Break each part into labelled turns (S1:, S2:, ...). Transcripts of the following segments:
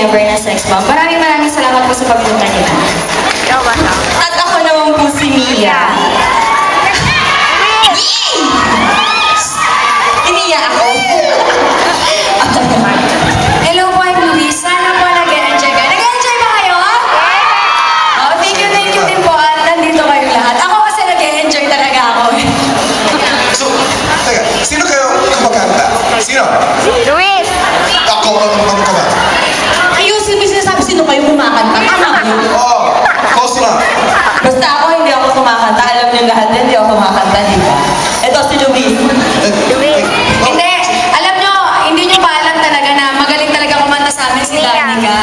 S1: ever na sex bomb. Maraming salamat po sa pagpunta nila. At ako naman po si Mia. Iniya ako. Hello po, I'm Luis. Sana po nag-enjoy kayo. Nag-enjoy ba kayo? Oh, thank you din po. At nandito kayong lahat. Ako kasi nag-enjoy talaga ako.
S2: So, teka, sino kayo kumakanta? Sino?
S3: Luis!
S2: Ako ang kumakanta.
S1: Ayusin mo yung sinasabi sino kayo kumakanta. Anak mo.
S2: Oo, close lang.
S1: Basta ako hindi ako kumakanta. Alam niyo lahat din, hindi ako kumakanta, di ba? Ito si Luis. Hindi. Alam nyo, hindi nyo ba alam talaga na magaling talaga kumanta sa amin si Danica.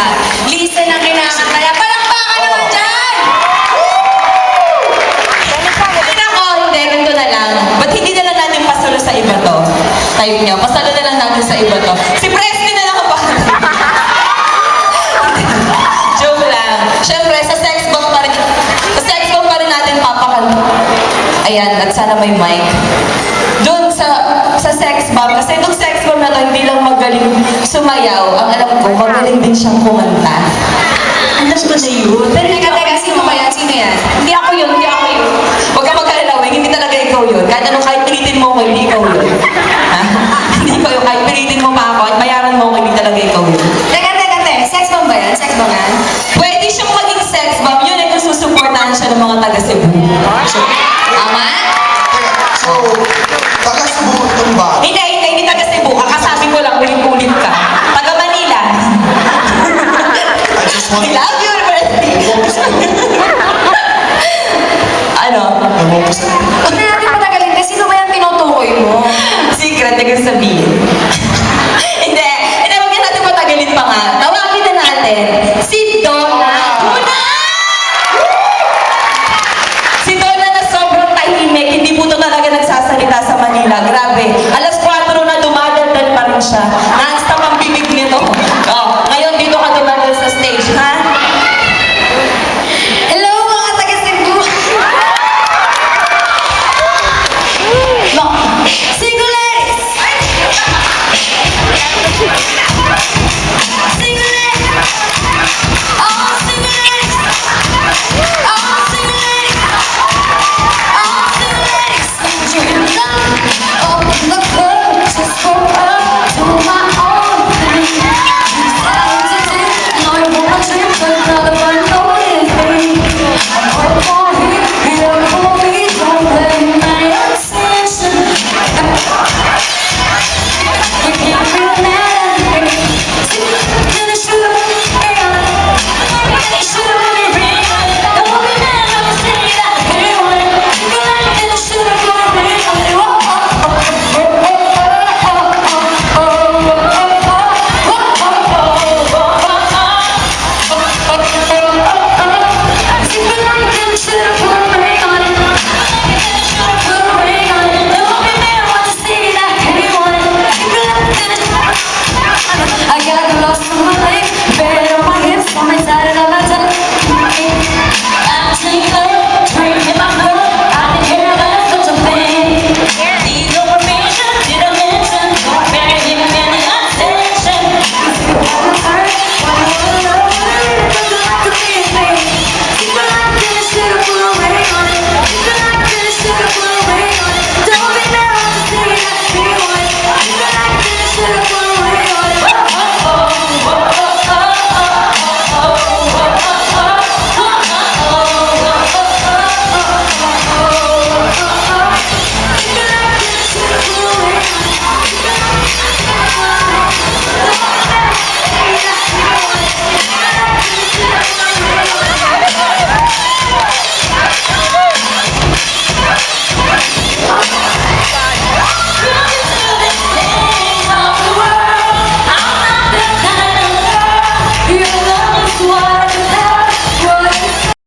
S1: Listen ang kinakanta niya. Palakpakan naman dyan! Ay nako, hindi. Ganito na lang. Ba't hindi na lang natin pasalo sa iba to? Type niya. Pasalo na lang natin sa iba to. Si Presley na lang ako pa. Joke lang. Siyempre, sa sex bomb pa rin natin papakanta. Ayan, at sana may mic. Doon sa sex bomb, kasi itong sex bomb na to, hindi lang magaling sumayaw. Ang alam ko, magaling din siyang kumanta. Alam ko na yun. Pero teka, sino ba yan? Sino yan? Hindi ako yun. Huwag ka mag-alala, hindi talaga ikaw yun. Kahit pilitin mo ako, hindi ikaw yun. Ha? Hindi ko yun. Kahit pilitin mo pa ako, at bayaran mo ako, hindi talaga ikaw yun. Teka. Sex bomb ba yan? Sex bomb yan? Pwede siyang maging sex bomb. Yun ay kung susuportahan siya ng mga taga-Cebu. Tama?
S2: Teka, so, taga-Cebu itong ba?
S1: Hindi taga-Cebu. Kakasabi ko lang, ulit-ulit ka. Taga-Manila.
S2: I just want
S1: I love you, University. Ano?
S2: Ewan ko sa'yo.
S1: Hindi natin patagalin. Sino ba yung tinutukoy mo? Secret, hindi ko sabihin.